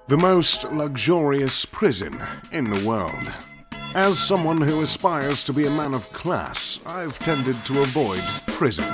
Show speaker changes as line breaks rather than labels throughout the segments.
The most luxurious prison in the world. As someone who aspires to be a man of class, I've tended to avoid prison,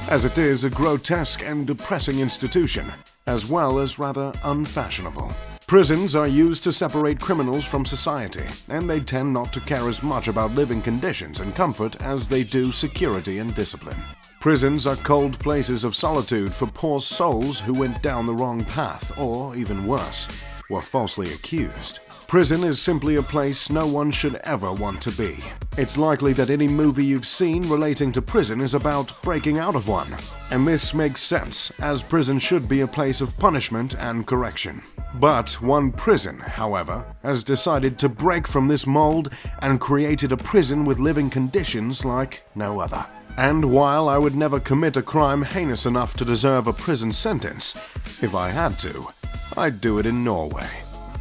as it is a grotesque and depressing institution, as well as rather unfashionable. Prisons are used to separate criminals from society, and they tend not to care as much about living conditions and comfort as they do security and discipline. Prisons are cold places of solitude for poor souls who went down the wrong path, or, even worse, were falsely accused. Prison is simply a place no one should ever want to be. It's likely that any movie you've seen relating to prison is about breaking out of one. And this makes sense, as prison should be a place of punishment and correction. But one prison, however, has decided to break from this mold and created a prison with living conditions like no other. And while I would never commit a crime heinous enough to deserve a prison sentence, if I had to, I'd do it in Norway.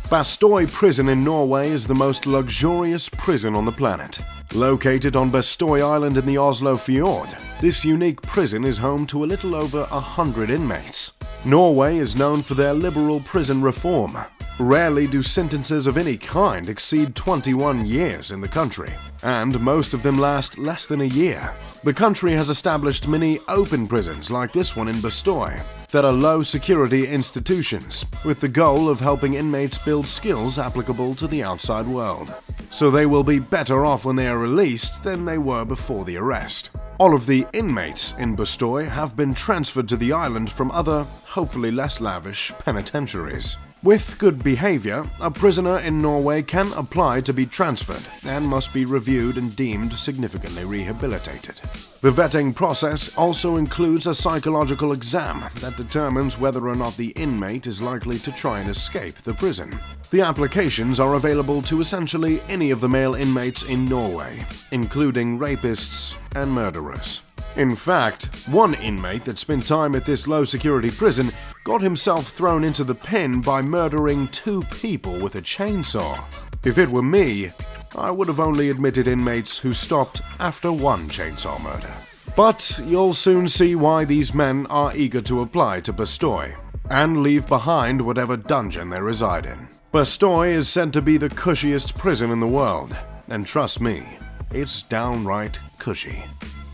Bastøy Prison in Norway is the most luxurious prison on the planet. Located on Bastøy Island in the Oslo Fjord, this unique prison is home to a little over 100 inmates. Norway is known for their liberal prison reform. Rarely do sentences of any kind exceed 21 years in the country, and most of them last less than a year. The country has established many open prisons like this one in Bastøy that are low-security institutions, with the goal of helping inmates build skills applicable to the outside world. So they will be better off when they are released than they were before the arrest. All of the inmates in Bastøy have been transferred to the island from other, hopefully less lavish, penitentiaries. With good behavior, a prisoner in Norway can apply to be transferred and must be reviewed and deemed significantly rehabilitated. The vetting process also includes a psychological exam that determines whether or not the inmate is likely to try and escape the prison. The applications are available to essentially any of the male inmates in Norway, including rapists and murderers. In fact, one inmate that spent time at this low-security prison got himself thrown into the pen by murdering 2 people with a chainsaw. If it were me, I would have only admitted inmates who stopped after 1 chainsaw murder. But you'll soon see why these men are eager to apply to Bastøy and leave behind whatever dungeon they reside in. Bastøy is said to be the cushiest prison in the world, and trust me, it's downright cushy.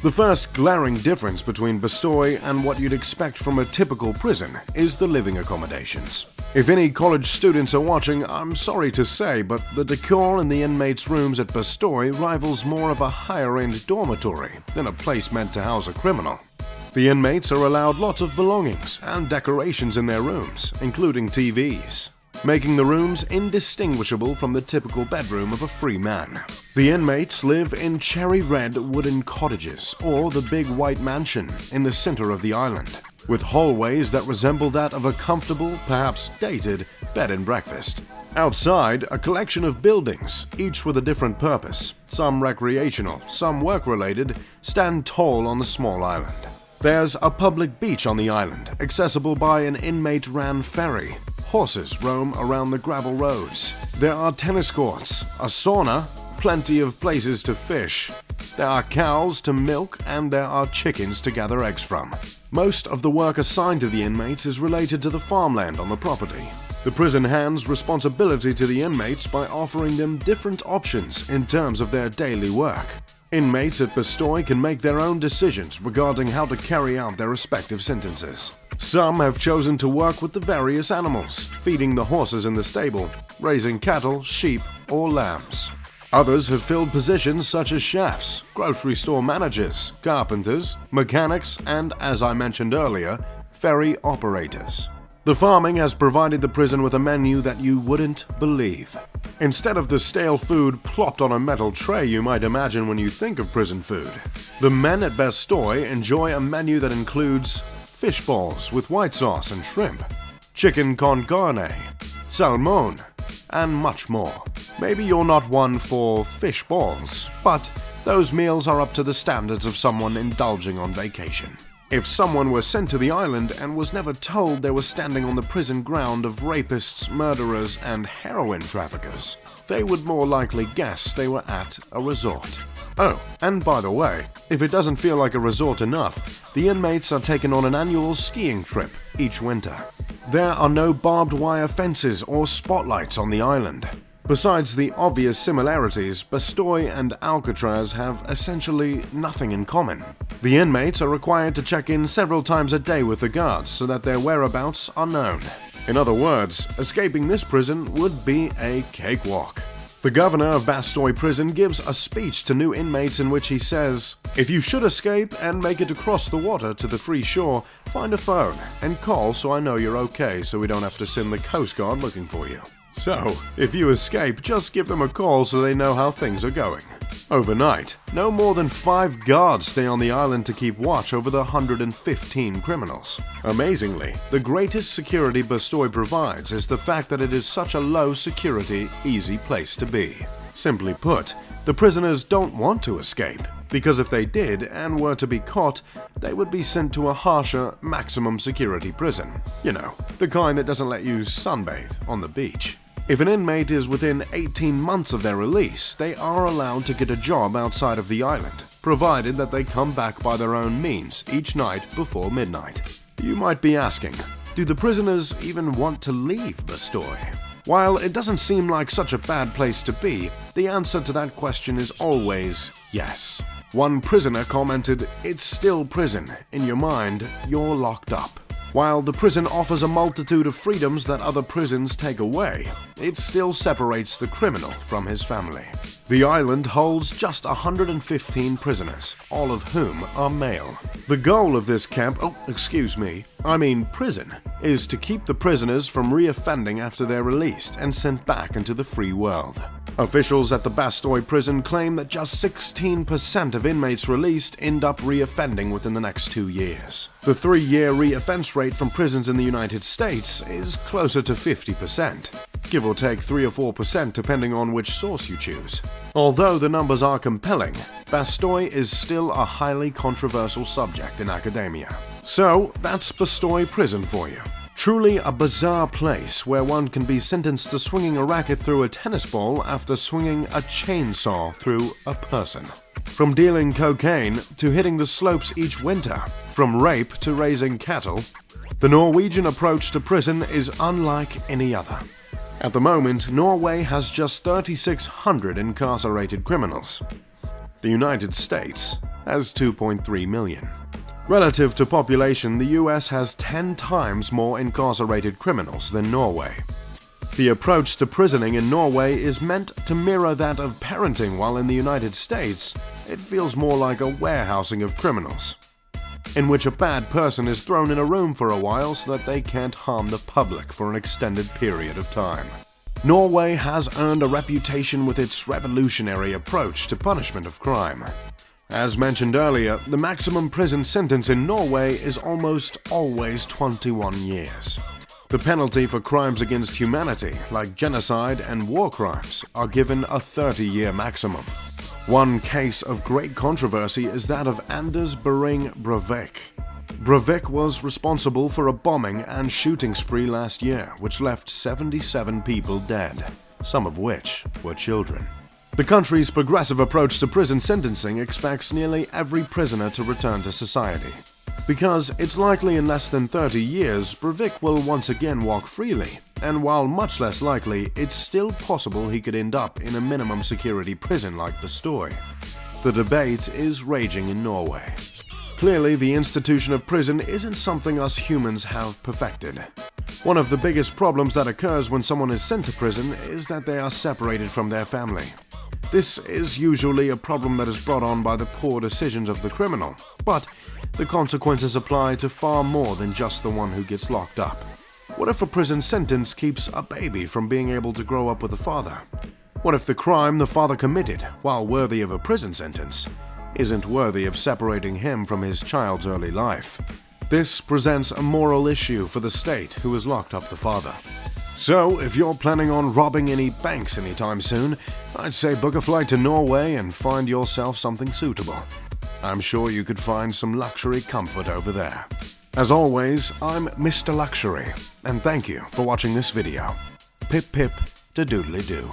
The first glaring difference between Bastøy and what you'd expect from a typical prison is the living accommodations. If any college students are watching, I'm sorry to say, but the decor in the inmates' rooms at Bastøy rivals more of a higher-end dormitory than a place meant to house a criminal. The inmates are allowed lots of belongings and decorations in their rooms, including TVs, making the rooms indistinguishable from the typical bedroom of a free man. The inmates live in cherry-red wooden cottages, or the big white mansion in the center of the island, with hallways that resemble that of a comfortable, perhaps dated, bed and breakfast. Outside, a collection of buildings, each with a different purpose, some recreational, some work-related, stand tall on the small island. There's a public beach on the island, accessible by an inmate-ran ferry. Horses roam around the gravel roads. There are tennis courts, a sauna, plenty of places to fish. There are cows to milk, and there are chickens to gather eggs from. Most of the work assigned to the inmates is related to the farmland on the property. The prison hands responsibility to the inmates by offering them different options in terms of their daily work. Inmates at Bastøy can make their own decisions regarding how to carry out their respective sentences. Some have chosen to work with the various animals, feeding the horses in the stable, raising cattle, sheep, or lambs. Others have filled positions such as chefs, grocery store managers, carpenters, mechanics, and, as I mentioned earlier, ferry operators. The farming has provided the prison with a menu that you wouldn't believe. Instead of the stale food plopped on a metal tray you might imagine when you think of prison food, the men at Bastøy enjoy a menu that includes fish balls with white sauce and shrimp, chicken con carne, salmon, and much more. Maybe you're not one for fish balls, but those meals are up to the standards of someone indulging on vacation. If someone were sent to the island and was never told they were standing on the prison ground of rapists, murderers, and heroin traffickers, they would more likely guess they were at a resort. Oh, and by the way, if it doesn't feel like a resort enough, the inmates are taken on an annual skiing trip each winter. There are no barbed wire fences or spotlights on the island. Besides the obvious similarities, Bastoy and Alcatraz have essentially nothing in common. The inmates are required to check in several times a day with the guards so that their whereabouts are known. In other words, escaping this prison would be a cakewalk. The governor of Bastoy prison gives a speech to new inmates in which he says, "If you should escape and make it across the water to the free shore, find a phone and call so I know you're okay so we don't have to send the Coast Guard looking for you." So, if you escape, just give them a call so they know how things are going. Overnight, no more than 5 guards stay on the island to keep watch over the 115 criminals. Amazingly, the greatest security Bastoy provides is the fact that it is such a low security, easy place to be. Simply put, the prisoners don't want to escape, because if they did and were to be caught, they would be sent to a harsher, maximum security prison. You know, the kind that doesn't let you sunbathe on the beach. If an inmate is within 18 months of their release, they are allowed to get a job outside of the island, provided that they come back by their own means each night before midnight. You might be asking, do the prisoners even want to leave Bastoy? While it doesn't seem like such a bad place to be, the answer to that question is always yes. One prisoner commented, "It's still prison. In your mind, you're locked up." While the prison offers a multitude of freedoms that other prisons take away, it still separates the criminal from his family. The island holds just 115 prisoners, all of whom are male. The goal of this prison, is to keep the prisoners from reoffending after they're released and sent back into the free world. Officials at the Bastoy prison claim that just 16% of inmates released end up reoffending within the next 2 years. The 3-year reoffense rate from prisons in the United States is closer to 50%, give or take 3 or 4% depending on which source you choose. Although the numbers are compelling, Bastoy is still a highly controversial subject in academia. So that's Bastoy prison for you. Truly a bizarre place where one can be sentenced to swinging a racket through a tennis ball after swinging a chainsaw through a person. From dealing cocaine to hitting the slopes each winter, from rape to raising cattle, the Norwegian approach to prison is unlike any other. At the moment, Norway has just 3,600 incarcerated criminals. The United States has 2.3 million. Relative to population, the US has 10 times more incarcerated criminals than Norway. The approach to prisoning in Norway is meant to mirror that of parenting, while in the United States, it feels more like a warehousing of criminals, in which a bad person is thrown in a room for a while so that they can't harm the public for an extended period of time. Norway has earned a reputation with its revolutionary approach to punishment of crime. As mentioned earlier, the maximum prison sentence in Norway is almost always 21 years. The penalty for crimes against humanity, like genocide and war crimes, are given a 30-year maximum. One case of great controversy is that of Anders Behring Breivik. Breivik was responsible for a bombing and shooting spree last year, which left 77 people dead, some of which were children. The country's progressive approach to prison sentencing expects nearly every prisoner to return to society. Because it's likely in less than 30 years, Breivik will once again walk freely, and while much less likely, it's still possible he could end up in a minimum security prison like Bastoy. The debate is raging in Norway. Clearly, the institution of prison isn't something us humans have perfected. One of the biggest problems that occurs when someone is sent to prison is that they are separated from their family. This is usually a problem that is brought on by the poor decisions of the criminal, but the consequences apply to far more than just the one who gets locked up. What if a prison sentence keeps a baby from being able to grow up with a father? What if the crime the father committed, while worthy of a prison sentence, isn't worthy of separating him from his child's early life? This presents a moral issue for the state who has locked up the father. So, if you're planning on robbing any banks anytime soon, I'd say book a flight to Norway and find yourself something suitable. I'm sure you could find some luxury comfort over there. As always, I'm Mr. Luxury, and thank you for watching this video. Pip pip, da doodly doo.